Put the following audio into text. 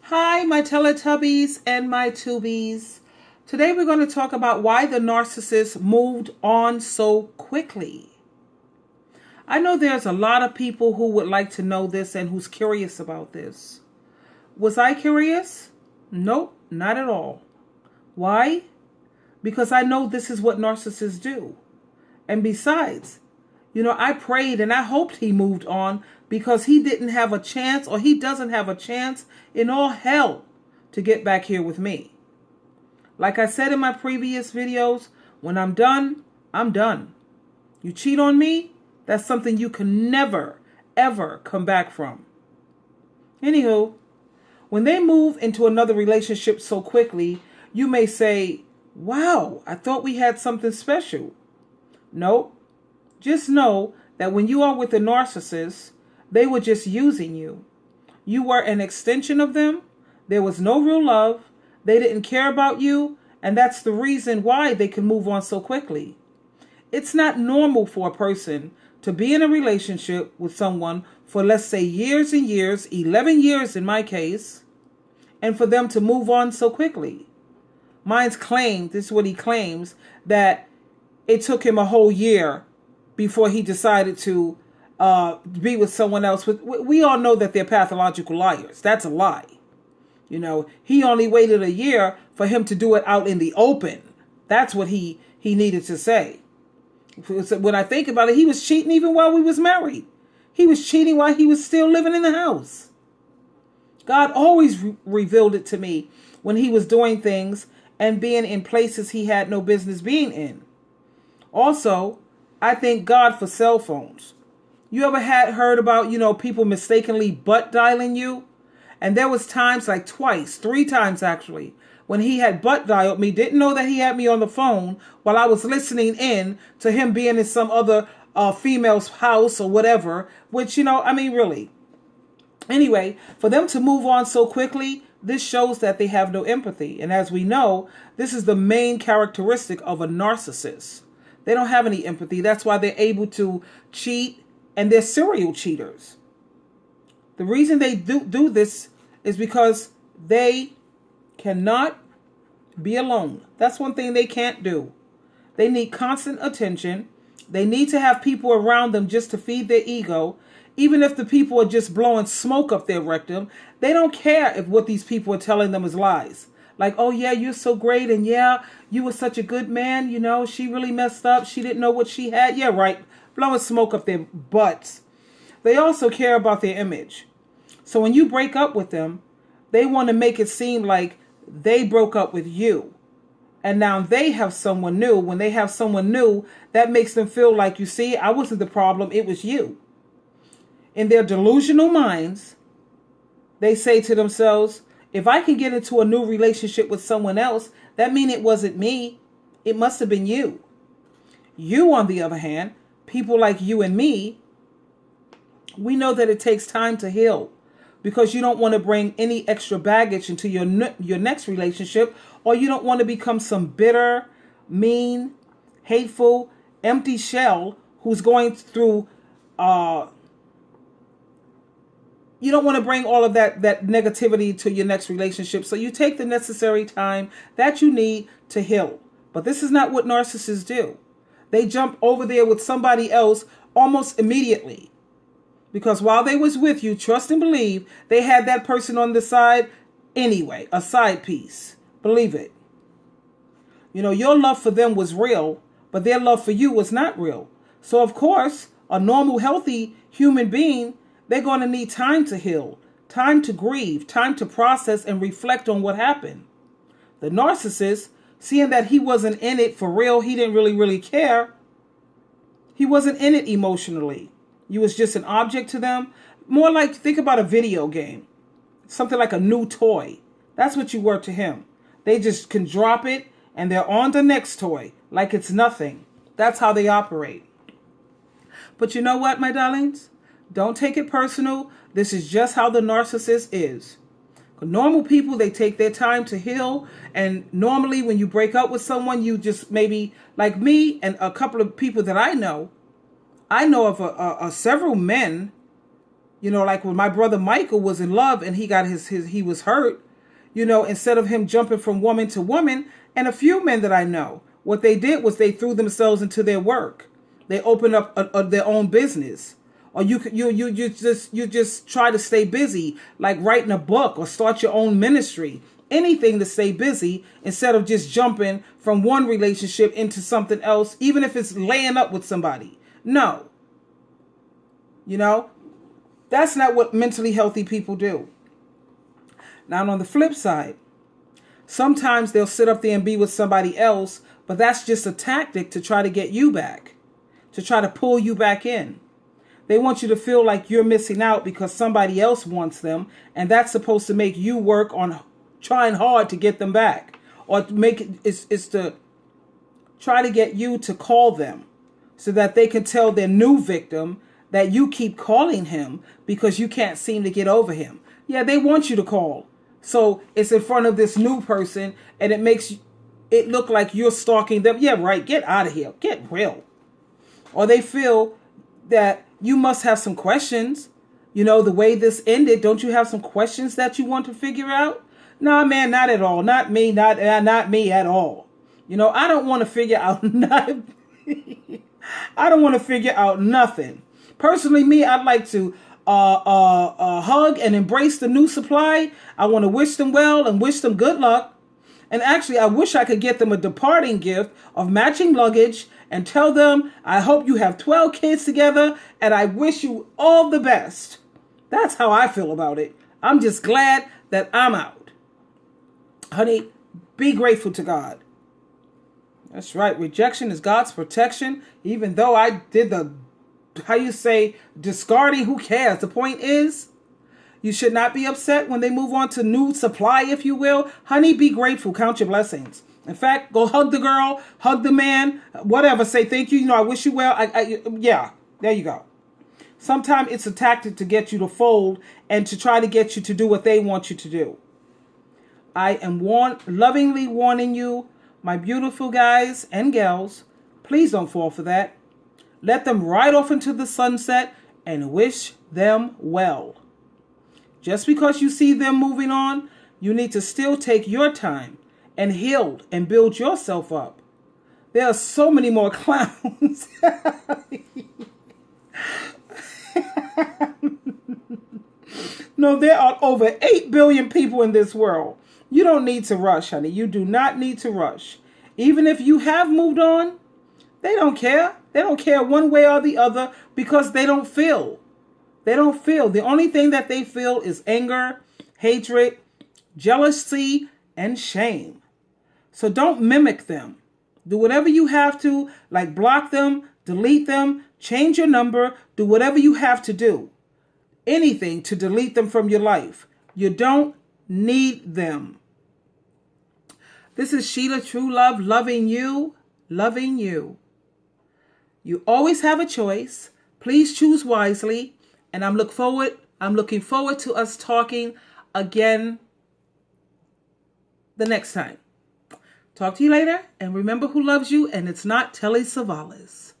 Hi, my Teletubbies and my Tubies. Today we're going to talk about why the narcissist moved on so quickly. I know there's a lot of people who would like to know this and who's curious about this. Was I curious? Nope, not at all. Why? Because I know this is what narcissists do. And besides, I prayed and I hoped he moved on because he didn't have a chance, or he doesn't have a chance in all hell to get back here with me. Like I said in my previous videos, when I'm done, I'm done. You cheat on me, that's something you can never, ever come back from. Anywho, when they move into another relationship so quickly, you may say, wow, I thought we had something special. Nope. Just know that when you are with a narcissist, they were just using you. You were an extension of them. There was no real love. They didn't care about you. And that's the reason why they can move on so quickly. It's not normal for a person to be in a relationship with someone for, let's say, years and years, 11 years in my case, and for them to move on so quickly. Mine's claimed, this is what he claims, that it took him a whole year before he decided to be with someone else. We all know that they're pathological liars. That's a lie. He only waited a year for him to do it out in the open. That's what he needed to say. When I think about it, he was cheating even while we was married. He was cheating while he was still living in the house. God always revealed it to me when he was doing things and being in places he had no business being in. Also, I thank God for cell phones. You ever heard about, people mistakenly butt dialing you? And there was times, like twice, 3 times actually, when he had butt dialed me, didn't know that he had me on the phone while I was listening in to him being in some other female's house or whatever, which, really. Anyway, for them to move on so quickly, this shows that they have no empathy. And as we know, this is the main characteristic of a narcissist. They don't have any empathy. That's why they're able to cheat, and they're serial cheaters. The reason they do this is because they cannot be alone. That's one thing they can't do. They need constant attention. They need to have people around them just to feed their ego. Even if the people are just blowing smoke up their rectum, they don't care if what these people are telling them is lies. Like, oh yeah, you're so great, and yeah, you were such a good man, she really messed up, she didn't know what she had. Yeah, right, blowing smoke up their butts. They also care about their image. So when you break up with them, they want to make it seem like they broke up with you. And now they have someone new. When they have someone new, that makes them feel like, you see, I wasn't the problem, it was you. In their delusional minds, they say to themselves, if I can get into a new relationship with someone else, that means it wasn't me. It must have been you. You, on the other hand, people like you and me, we know that it takes time to heal because you don't want to bring any extra baggage into your next relationship, or you don't want to become some bitter, mean, hateful, empty shell who's going through you don't want to bring all of that negativity to your next relationship. So you take the necessary time that you need to heal. But this is not what narcissists do. They jump over there with somebody else almost immediately. Because while they was with you, trust and believe, they had that person on the side anyway, a side piece. Believe it. Your love for them was real, but their love for you was not real. So of course, a normal, healthy human being, they're going to need time to heal, time to grieve, time to process and reflect on what happened. The narcissist, seeing that he wasn't in it for real, he didn't really care. He wasn't in it emotionally. You was just an object to them. More like, think about a video game. Something like a new toy. That's what you were to him. They just can drop it and they're on the next toy like it's nothing. That's how they operate. But you know what, my darlings? Don't take it personal. This is just how the narcissist is. Normal people, they take their time to heal. And normally when you break up with someone, you just maybe, like me and a couple of people that I know of several men, You know, like when my brother Michael was in love and he got he was hurt, you know, instead of him jumping from woman to woman, and a few men that I know, what they did was they threw themselves into their work. They opened up their own business. Or you just try to stay busy, like writing a book or start your own ministry. Anything to stay busy instead of just jumping from one relationship into something else, even if it's laying up with somebody. No. You know, that's not what mentally healthy people do. Now, on the flip side, sometimes they'll sit up there and be with somebody else, but that's just a tactic to try to get you back, to try to pull you back in. They want you to feel like you're missing out because somebody else wants them, and that's supposed to make you work on trying hard to get them back, or to make it's to try to get you to call them so that they can tell their new victim that you keep calling him because you can't seem to get over him. Yeah, they want you to call. So it's in front of this new person, and it makes it look like you're stalking them. Yeah, right. Get out of here. Get real. Or they feel that you must have some questions. You know, the way this ended, don't you have some questions that you want to figure out? No, man, not at all. Not me. Not me at all. You know, I don't want to figure out nothing. I don't want to figure out nothing. Personally, me, I'd like to hug and embrace the new supply. I want to wish them well and wish them good luck. And actually, I wish I could get them a departing gift of matching luggage and tell them, I hope you have 12 kids together and I wish you all the best. That's how I feel about it. I'm just glad that I'm out. Honey, be grateful to God. That's right. Rejection is God's protection. Even though I did discarding, who cares? The point is, you should not be upset when they move on to new supply, if you will. Honey, be grateful. Count your blessings. In fact, go hug the girl, hug the man, whatever. Say thank you. You know, I wish you well. Yeah, there you go. Sometimes it's a tactic to get you to fold and to try to get you to do what they want you to do. I am lovingly warning you, my beautiful guys and gals, please don't fall for that. Let them ride off into the sunset and wish them well. Just because you see them moving on, you need to still take your time and heal and build yourself up. There are so many more clowns. No, there are over 8 billion people in this world. You don't need to rush, honey. You do not need to rush. Even if you have moved on, they don't care. They don't care one way or the other because they don't feel. They don't feel. The only thing that they feel is anger, hatred, jealousy, and shame. So don't mimic them. Do whatever you have to, like block them, delete them, change your number, do whatever you have to do. Anything to delete them from your life. You don't need them. This is Sheila True Love, loving you, loving you. You always have a choice. Please choose wisely. And I'm looking forward to us talking again the next time. Talk to you later. And remember who loves you, and it's not Telly Savalas.